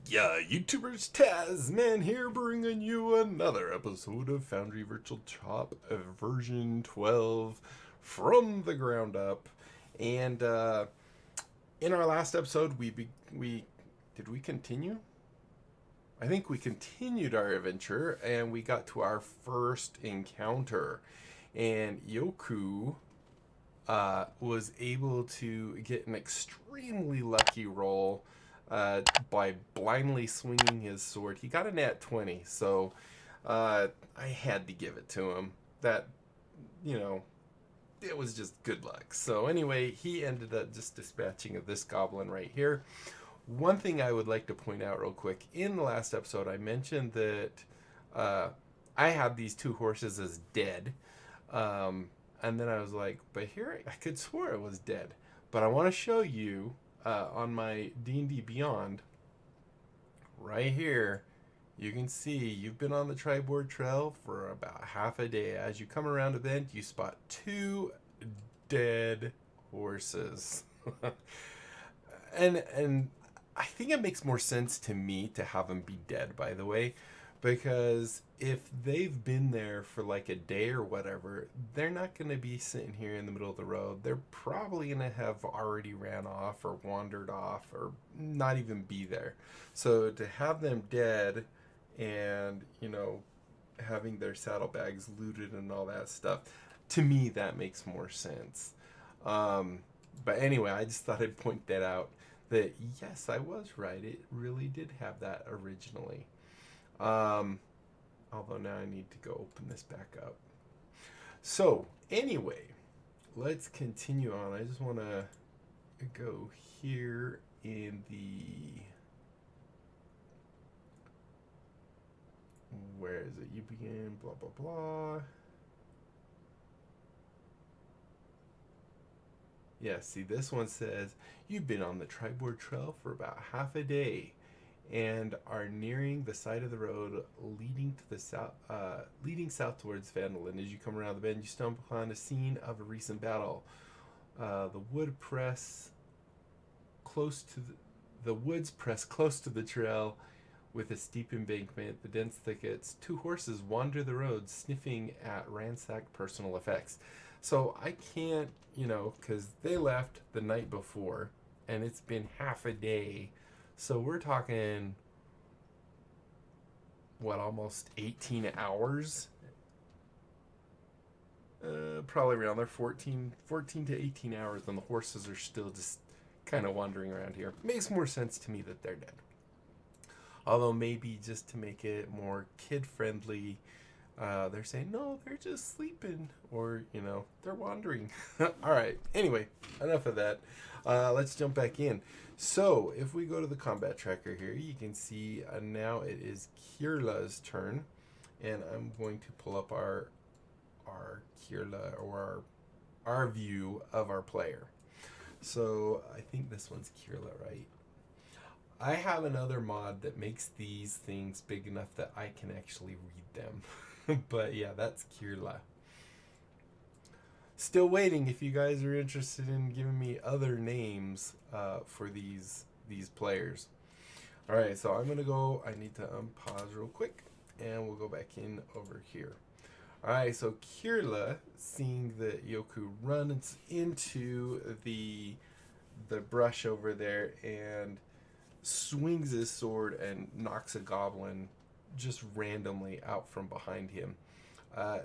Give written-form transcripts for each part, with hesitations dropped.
Yeah, YouTubers, Tasman here, bringing you another episode of Foundry Virtual Tabletop version 12 from the ground up. And in our last episode, we did we continue? I think we continued our adventure, and we got to our first encounter, and Yoku was able to get an extremely lucky roll by blindly swinging his sword. He got a nat 20, so I had to give it to him. That, you know, it was just good luck. So anyway, he ended up just dispatching this goblin right here. One thing I would like to point out real quick, in the last episode I mentioned that I had these two horses as dead. And then I was like, but here I could swear it was dead. But I want to show you on my D&D Beyond, right here, you can see you've been on the Triboard Trail for about half a day. As you come around a bend, you spot two dead horses. and I think it makes more sense to me to have them be dead, by the way, because if they've been there for like a day or whatever, they're not going to be sitting here in the middle of the road. They're probably going to have already ran off or wandered off or not even be there. So to have them dead and, you know, having their saddlebags looted and all that stuff, to me that makes more sense. But anyway, I just thought I'd point that out, that yes, I was right. It really did have that originally. Although now I need to go open this back up. So anyway, let's continue on. I just want to go here in the, where is it? You begin, blah, blah, blah. Yeah, see, this one says, you've been on the Triboard Trail for about half a day and are nearing the side of the road leading to the south, leading south towards Vandalin. As you come around the bend, you stumble upon a scene of a recent battle. The wood press close to the woods press close to the trail with a steep embankment, the dense thickets. Two horses wander the road, sniffing at ransacked personal effects. So I can't, because they left the night before, and it's been half a day. So we're talking, what, almost 18 hours? Probably around there, 14 to 18 hours, and the horses are still just kind of wandering around here. Makes more sense to me that they're dead. Although maybe just to make it more kid-friendly, they're saying, no, they're just sleeping, or, they're wandering. All right, anyway, enough of that. Let's jump back in. So, if we go to the combat tracker here, you can see now it is Kirla's turn, and I'm going to pull up our Kirla, or our view of our player. So, I think this one's Kirla, right? I have another mod that makes these things big enough that I can actually read them. But yeah, that's Kirla. Still waiting if you guys are interested in giving me other names for these players. Alright, so I'm going to go, I need to unpause real quick, and we'll go back in over here. Alright, so Kirla, seeing that Yoku runs into the brush over there and swings his sword and knocks a goblin just randomly out from behind him.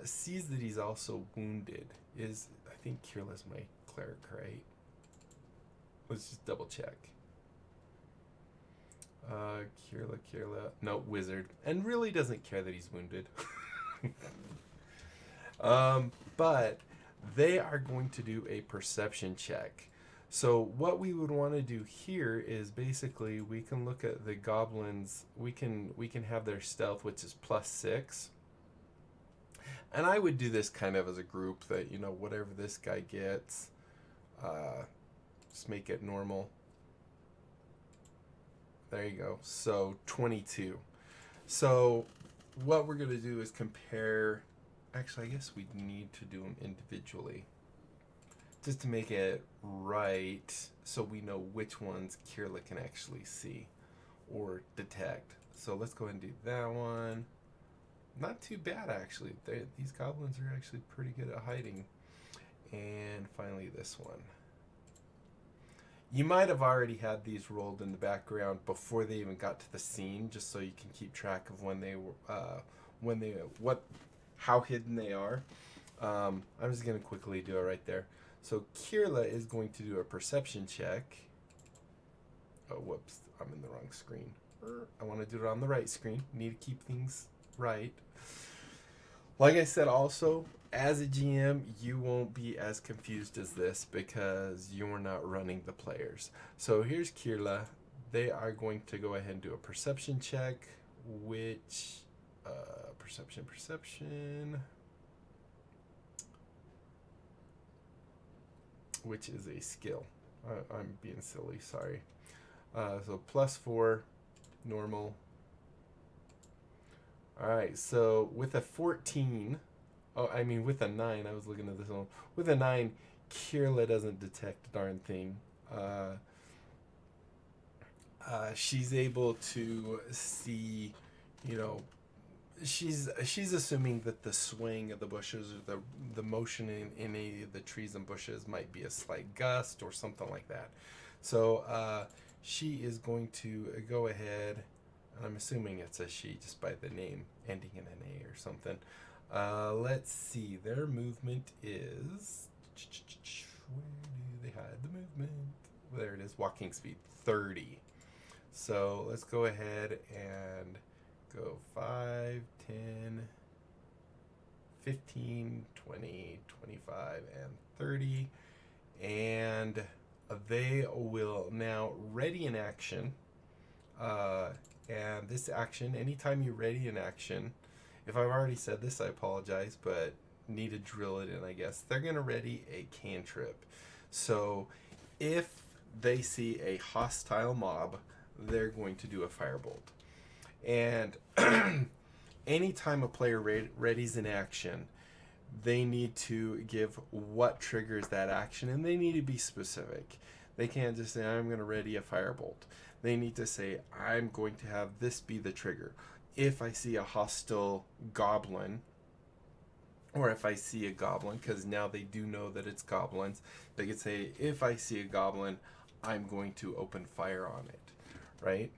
Sees that he's also wounded. I think Kirla's my cleric, right? Let's just double check. Kirla. No, wizard. And really doesn't care that he's wounded. But they are going to do a perception check. So what we would want to do here is basically we can look at the goblins. We can have their stealth, which is +6. And I would do this kind of as a group, that, whatever this guy gets, just make it normal. There you go. So 22. So what we're going to do is compare. Actually, I guess we need to do them individually, just to make it right, so we know which ones Kirla can actually see. or detect. So let's go ahead and do that one. Not too bad, actually. These goblins are actually pretty good at hiding. And finally this one. You might have already had these rolled in the background before they even got to the scene, just so you can keep track of how hidden they are. I'm just gonna quickly do it right there. So Kirla is going to do a perception check. Oh, whoops, I'm in the wrong screen. I want to do it on the right screen. Need to keep things right. Like I said, also, as a GM, you won't be as confused as this because you're not running the players. So here's Kirla. They are going to go ahead and do a perception check, which, perception, which is a skill. I'm being silly, sorry. So +4, normal. Alright, so with a 14, with a 9, I was looking at this one. With a 9, Kirla doesn't detect a darn thing. She's able to see, she's assuming that the swing of the bushes or the motion in any of the trees and bushes might be a slight gust or something like that. So she is going to go ahead, and I'm assuming it's a she just by the name ending in an A or something. Let's see, their movement is, where do they hide the movement? There it is, walking speed 30. So let's go ahead and go 5, 10, 15, 20, 25, and 30. And they will now ready an action. And this action, anytime you ready an action, if I've already said this, I apologize, but need to drill it in, I guess. They're going to ready a cantrip. So if they see a hostile mob, they're going to do a firebolt. And anytime a player readies an action, they need to give what triggers that action, and they need to be specific. They can't just say, I'm going to ready a firebolt. They need to say, I'm going to have this be the trigger. If I see a hostile goblin, or if I see a goblin, because now they do know that it's goblins, they could say, if I see a goblin, I'm going to open fire on it, right?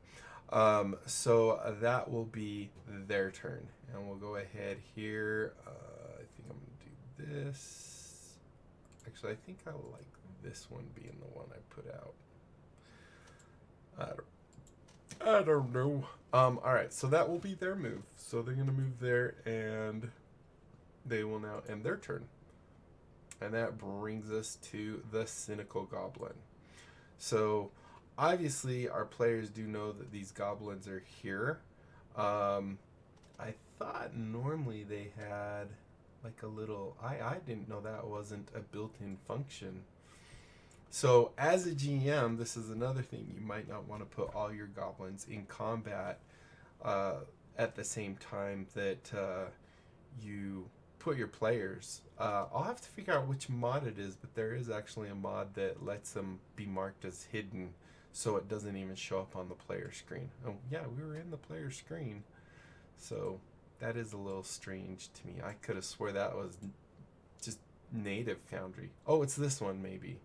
So that will be their turn. And we'll go ahead here. I think I'm going to do this. Actually, I think I like this one being the one I put out. I don't know. Alright, so that will be their move. So they're going to move there, and they will now end their turn. And that brings us to the Cynical Goblin. So obviously our players do know that these goblins are here. I thought normally they had like a little, I didn't know that wasn't a built-in function. So as a GM, this is another thing. You might not want to put all your goblins in combat at the same time that you put your players. I'll have to figure out which mod it is, but there is actually a mod that lets them be marked as hidden, so it doesn't even show up on the player screen. Oh yeah, we were in the player screen. So that is a little strange to me. I could have swore that was just native Foundry. Oh, it's this one maybe.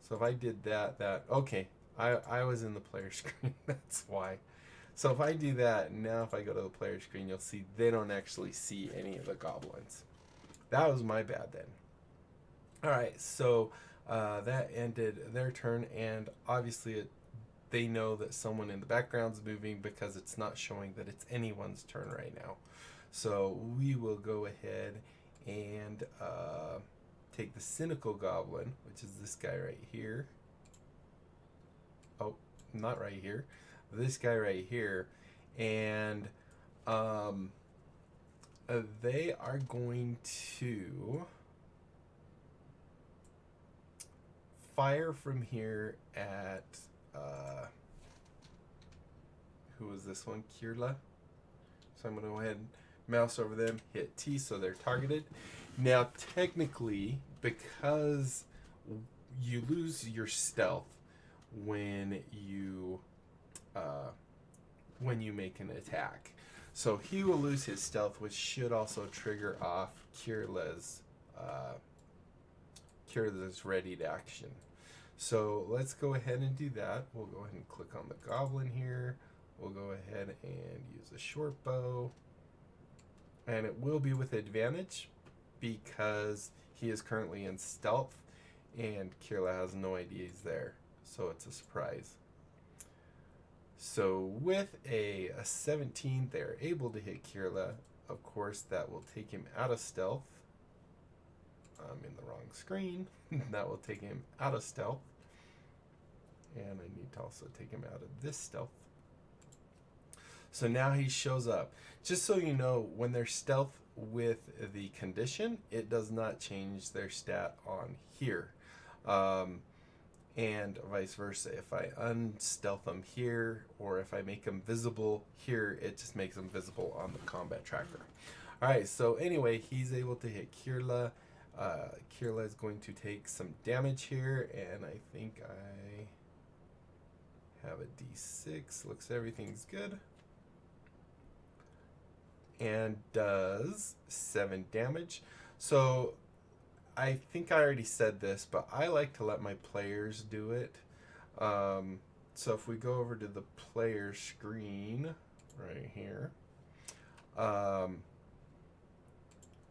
So if I did that, okay, I was in the player screen, that's why. So if I do that, now if I go to the player screen, you'll see they don't actually see any of the goblins. That was my bad then. Alright, so that ended their turn, and obviously they know that someone in the background's moving because it's not showing that it's anyone's turn right now. So we will go ahead and take the Cynical Goblin, which is this guy right here. Oh, not right here. This guy right here. And they are going to fire from here at who was this one? Kirla. So I'm going to go ahead and mouse over them, hit T so they're targeted. Now technically, because you lose your stealth when you when you make an attack. So he will lose his stealth, which should also trigger off Kirla's readied action. So let's go ahead and do that. We'll go ahead and click on the goblin here. We'll go ahead and use a short bow. And it will be with advantage because he is currently in stealth and Kirla has no idea he's there. So it's a surprise. So with a 17, they're able to hit Kirla. Of course, that will take him out of stealth. I'm in the wrong screen. That will take him out of stealth. And I need to also take him out of this stealth. So now he shows up. Just so you know, when they're stealth with the condition, it does not change their stat on here. And vice versa. If I unstealth them here, or if I make them visible here, it just makes them visible on the combat tracker. Alright, so anyway, he's able to hit Kirla. Kirla is going to take some damage here, and I think I have a D6. Looks everything's good. And does 7 damage. So I think I already said this, but I like to let my players do it. So if we go over to the player screen right here,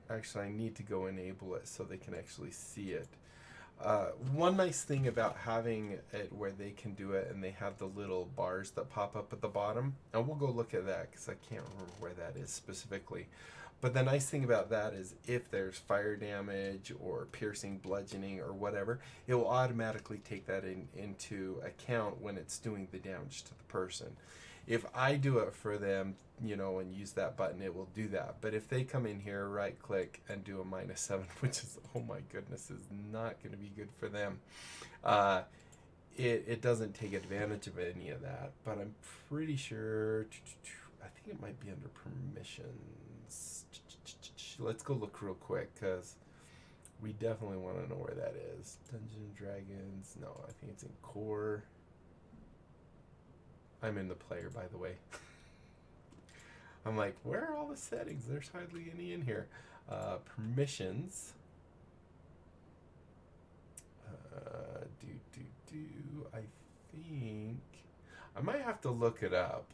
actually I need to go enable it so they can actually see it. One nice thing about having it where they can do it and they have the little bars that pop up at the bottom, and we'll go look at that because I can't remember where that is specifically. But the nice thing about that is if there's fire damage or piercing, bludgeoning, or whatever, it will automatically take that into account when it's doing the damage to the person. If I do it for them, you know, and use that button, it will do that. But if they come in here, right click, and do a -7, which is, oh my goodness, is not going to be good for them, it doesn't take advantage of any of that. But I'm pretty sure, I think it might be under permissions. Let's go look real quick because we definitely want to know where that is. Dungeons & Dragons, no, I think it's in core. I'm in the player, by the way. I'm like, where are all the settings? There's hardly any in here. Permissions. I think I might have to look it up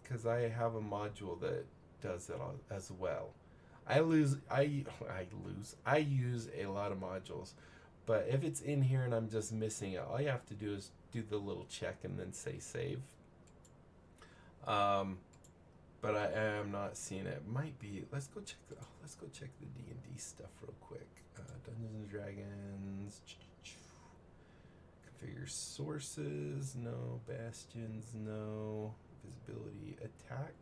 because I have a module that does it as well. I use a lot of modules, but if it's in here and I'm just missing it, all you have to do is do the little check and then say save. But I am not seeing it. Might be. Let's go check the D&D stuff real quick. Dungeons & Dragons. Configure sources. No. Bastions. No. Visibility. Attack.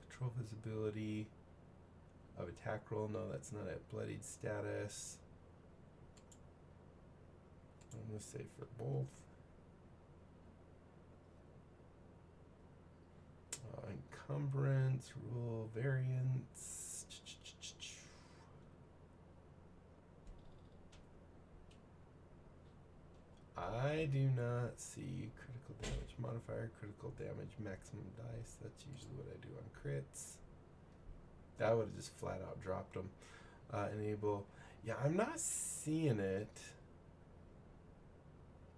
Control visibility of attack roll. No, that's not it. Bloodied status. I'm going to say for both. Encumbrance, rule variance. I do not see critical damage modifier, critical damage maximum dice. That's usually what I do on crits. That would have just flat out dropped them. Enable. Yeah, I'm not seeing it.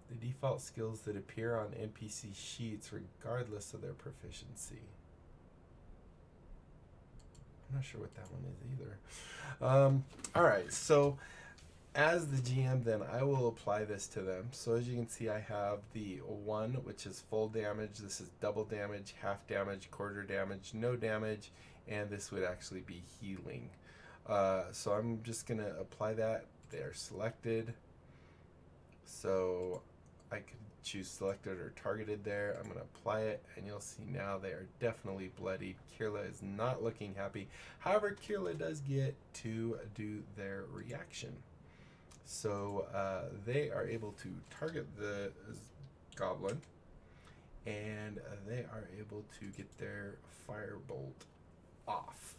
The default skills that appear on NPC sheets regardless of their proficiency. I'm not sure what that one is either. Alright, so as the GM then I will apply this to them. So as you can see I have the 1, which is full damage. This is double damage, half damage, quarter damage, no damage, and this would actually be healing. So I'm just going to apply that. They are selected. So I could choose selected or targeted there. I'm going to apply it, and you'll see now they are definitely bloodied. Kirla is not looking happy. However, Kirla does get to do their reaction. So they are able to target the goblin, and they are able to get their firebolt off.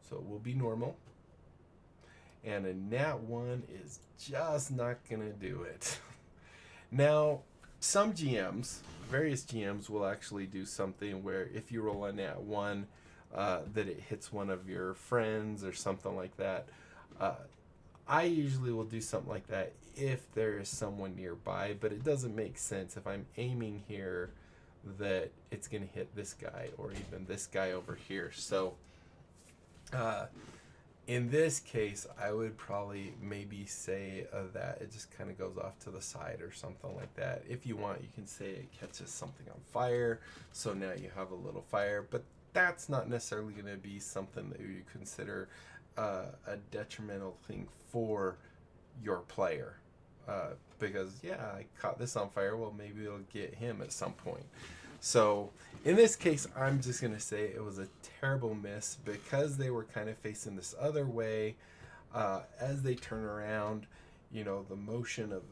So it will be normal. And a nat 1 is just not going to do it. Now, some GMs, various GMs, will actually do something where if you roll a nat 1, that it hits one of your friends or something like that. I usually will do something like that if there is someone nearby, but it doesn't make sense if I'm aiming here that it's going to hit this guy or even this guy over here. So in this case, I would probably maybe say that it just kind of goes off to the side or something like that. If you want, you can say it catches something on fire, so now you have a little fire, but that's not necessarily going to be something that you consider a detrimental thing for your player. Because, yeah, I caught this on fire, well, maybe it'll get him at some point. So in this case, I'm just going to say it was a terrible miss because they were kind of facing this other way. As they turn around, you know, the motion of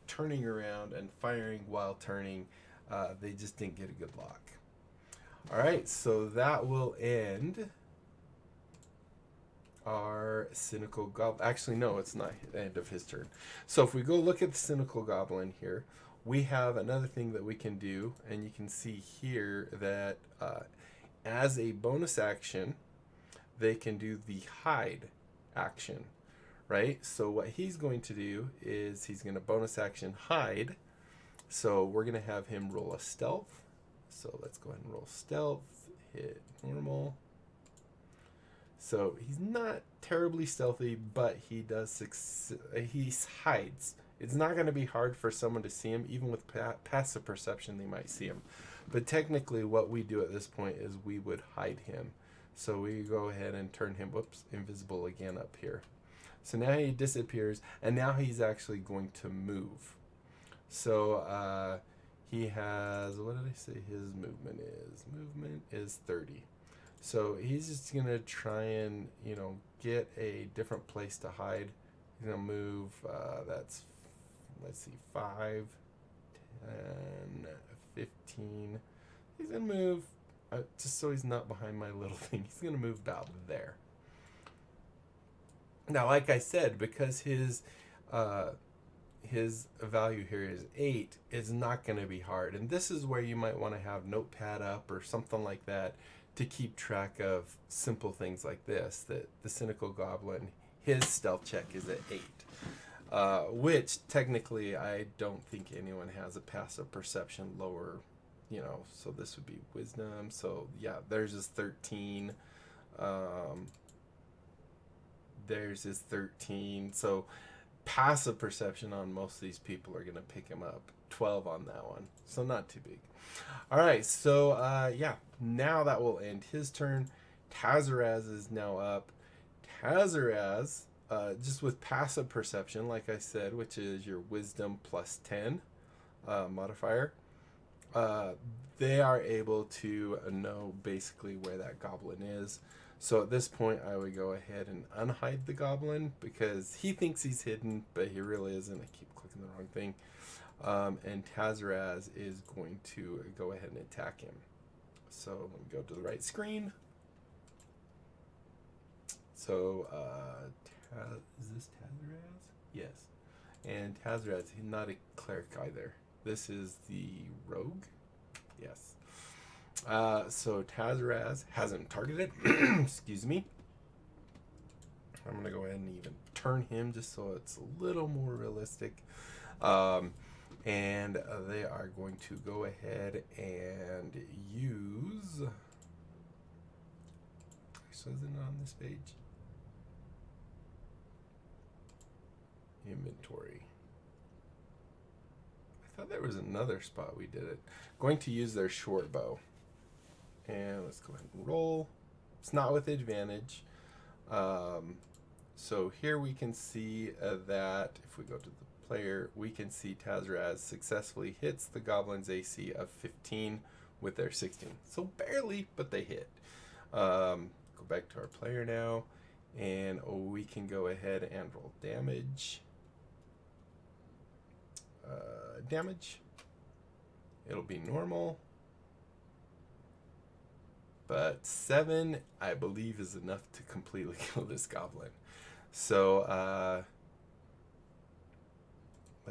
turning around and firing while turning, they just didn't get a good lock. All right, so that will end our Cynical Goblin. Actually, no, it's not the end of his turn. So if we go look at the Cynical Goblin here, we have another thing that we can do, and you can see here that as a bonus action, they can do the hide action, right? So what he's going to do is he's going to bonus action hide. So we're going to have him roll a stealth. So let's go ahead and roll stealth, hit normal. So he's not terribly stealthy, but he does he hides. It's not going to be hard for someone to see him. Even with passive perception, they might see him. But technically, what we do at this point is we would hide him. So we go ahead and turn him, invisible again up here. So now he disappears, and now he's actually going to move. So he has, what did I say his movement is? Movement is 30. So he's just going to try and, you know, get a different place to hide. He's going to move, that's, let's see, 5, 10, 15. He's going to move, just so he's not behind my little thing, he's going to move about there. Now, like I said, because his value here is 8, it's not going to be hard. And this is where you might want to have Notepad up or something like that to keep track of simple things like this, that the Cynical Goblin, his stealth check is at 8, which technically I don't think anyone has a passive perception lower, you know, so this would be wisdom. So yeah, there's his 13. There's his 13. So passive perception on most of these people are going to pick him up. 12 on that one, so not too big. All right, so yeah, now that will end his turn. Tazaraz is now up. Tazaraz, just with passive perception, like I said, which is your wisdom plus 10 modifier, they are able to know basically where that goblin is. So at this point, I would go ahead and unhide the goblin because he thinks he's hidden, but he really isn't. I keep clicking the wrong thing. And Tazaraz is going to go ahead and attack him. So let me go to the right screen. So is this Tazaraz? Yes. And Tazaraz, he's not a cleric either. This is the rogue. Yes. So Tazaraz hasn't targeted. Excuse me. I'm going to go ahead and even turn him just so it's a little more realistic. And they are going to go ahead and use... So is it on this page? Inventory. I thought there was another spot we did it. Going to use their short bow. And let's go ahead and roll. It's not with advantage. So here we can see that if we go to the player, we can see Tazaraz successfully hits the goblin's AC of 15 with their 16. So barely, but they hit. Go back to our player now, and we can go ahead and roll damage. It'll be normal. But 7, I believe, is enough to completely kill this goblin. So,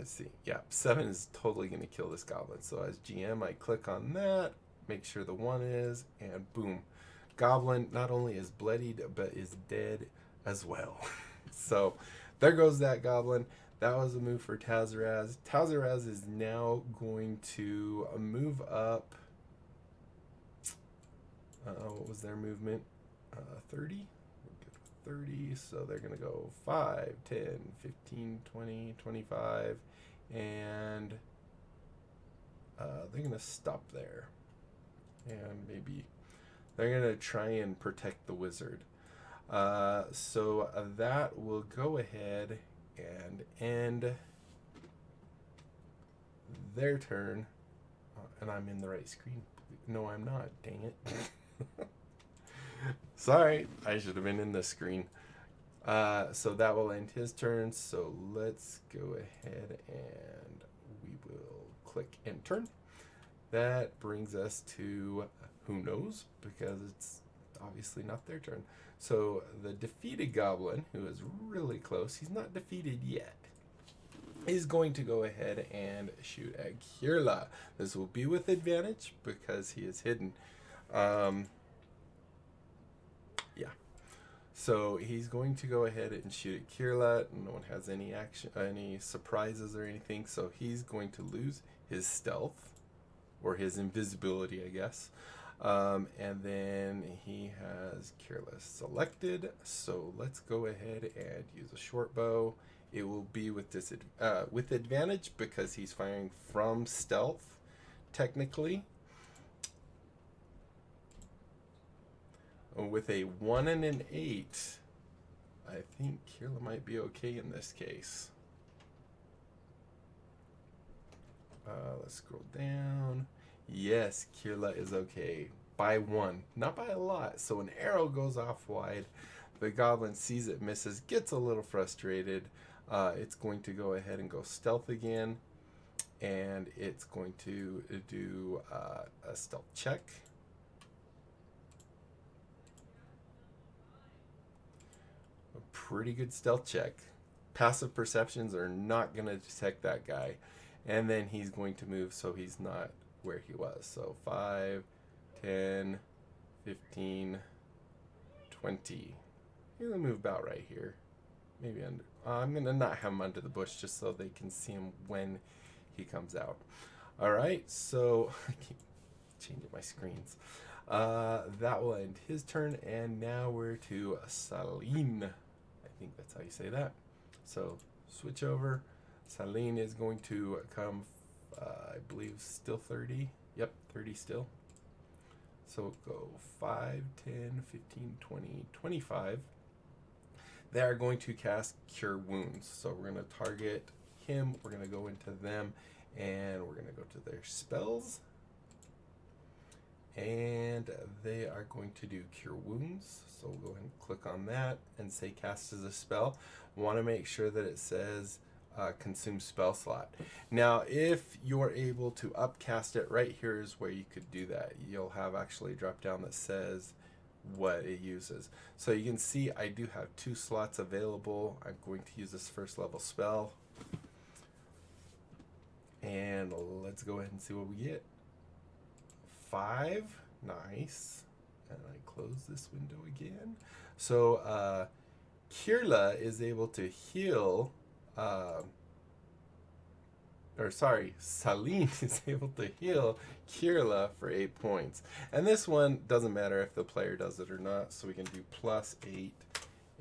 let's see. Yeah, 7 is totally going to kill this goblin. So as GM, I click on that, make sure the 1 is, and boom. Goblin not only is bloodied, but is dead as well. So there goes that goblin. That was a move for Tazaraz. Tazaraz is now going to move up. What was their movement? 30? 30, so they're going to go 5, 10, 15, 20, 25, and they're going to stop there. And maybe they're going to try and protect the wizard. So that will go ahead and end their turn. And I'm in the right screen. No, I'm not. Dang it. Sorry, I should have been in this screen. So that will end his turn. So let's go ahead and we will click end turn. That brings us to who knows, because it's obviously not their turn. So the defeated goblin, who is really close, he's not defeated yet, is going to go ahead and shoot at Kirla. This will be with advantage because he is hidden. Yeah. So he's going to go ahead and shoot at Kirla. No one has any action, any surprises or anything. So he's going to lose his stealth, or his invisibility, I guess. And then he has Kirla selected. So let's go ahead and use a short bow. It will be with advantage because he's firing from stealth, technically. With a 1 and an 8, I think Kirla might be okay in this case. Let's scroll down. Yes, Kirla is okay. By 1, not by a lot. So an arrow goes off wide. The goblin sees it, misses, gets a little frustrated. It's going to go ahead and go stealth again. And it's going to do a stealth check. A pretty good stealth check. Passive perceptions are not going to detect that guy. And then he's going to move so he's not where he was. So 5, 10, 15, 20. He's going to move about right here. Maybe under. I'm going to not have him under the bush just so they can see him when he comes out. All right, so I keep changing my screens. That will end his turn, and now we're to Saline. I think that's how you say that. So switch over. Saline is going to come, I believe, still 30. Yep, 30 still. So go 5, 10, 15, 20, 25. They are going to cast Cure Wounds. So we're going to target him. We're going to go into them, and we're going to go to their spells. And they are going to do Cure Wounds. So we'll go ahead and click on that and say cast as a spell. Want to make sure that it says consume spell slot. Now, if you're able to upcast it, right here is where you could do that. You'll have actually a drop down that says what it uses. So you can see I do have 2 slots available. I'm going to use this first level spell. And let's go ahead and see what we get. 5, nice. And I close this window again. So Kirla is able to heal, Saline is able to heal Kirla for 8 points. And this one doesn't matter if the player does it or not, so we can do +8,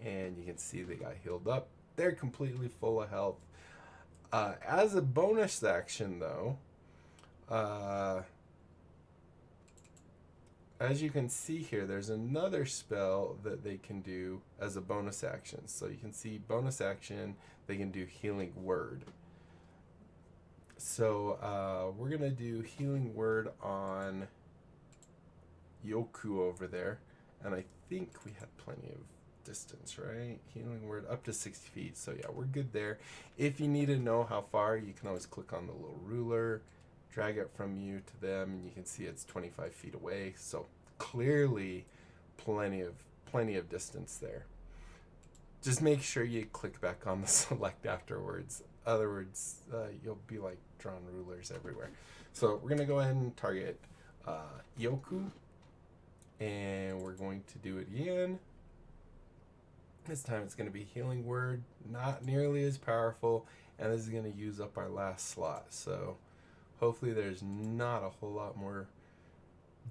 and you can see they got healed up. They're completely full of health. As a bonus action, though, as you can see here, there's another spell that they can do as a bonus action. So you can see bonus action, they can do Healing Word. So we're going to do Healing Word on Yoku over there. And I think we had plenty of distance, right? Healing Word up to 60 feet. So yeah, we're good there. If you need to know how far, you can always click on the little ruler, drag it from you to them, and you can see it's 25 feet away. So clearly plenty of distance there. Just make sure you click back on the select afterwards. other words, you'll be like drawn rulers everywhere. So we're gonna go ahead and target Yoku, and we're going to do it again. This time it's gonna be healing word, not nearly as powerful, and this is gonna use up our last slot. So hopefully there's not a whole lot more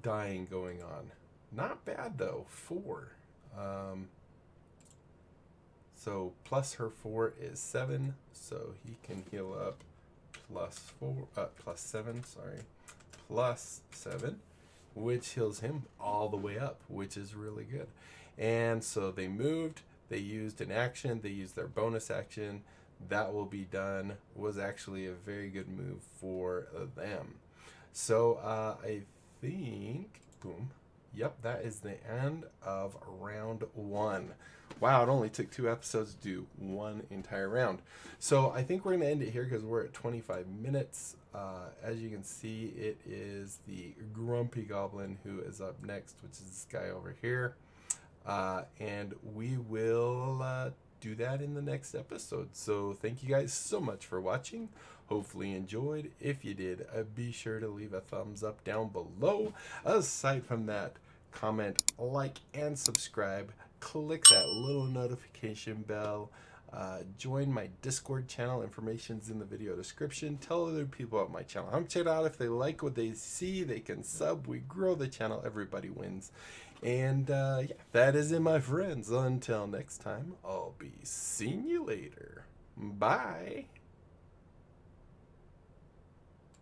dying going on. Not bad though, 4. So plus her 4 is 7, so he can heal up plus 7, sorry, plus 7, which heals him all the way up, which is really good. And so they moved, they used an action, they used their bonus action. That will be done. Was actually a very good move for them. So I think, boom, yep, that is the end of round 1. Wow, it only took 2 episodes to do 1 entire round. So I think we're going to end it here because we're at 25 minutes. As you can see, it is the Grumpy Goblin who is up next, which is this guy over here. And we will do that in the next episode. So thank you guys so much for watching. Hopefully you enjoyed. If you did, be sure to leave a thumbs up down below. Aside from that, comment, like, and subscribe. Click that little notification bell. Join my Discord channel. Information's in the video description. Tell other people about my channel. I'm check it out. If they like what they see, they can sub. We grow the channel. Everybody wins. And yeah, that is it, my friends. Until next time, I'll be seeing you later. Bye.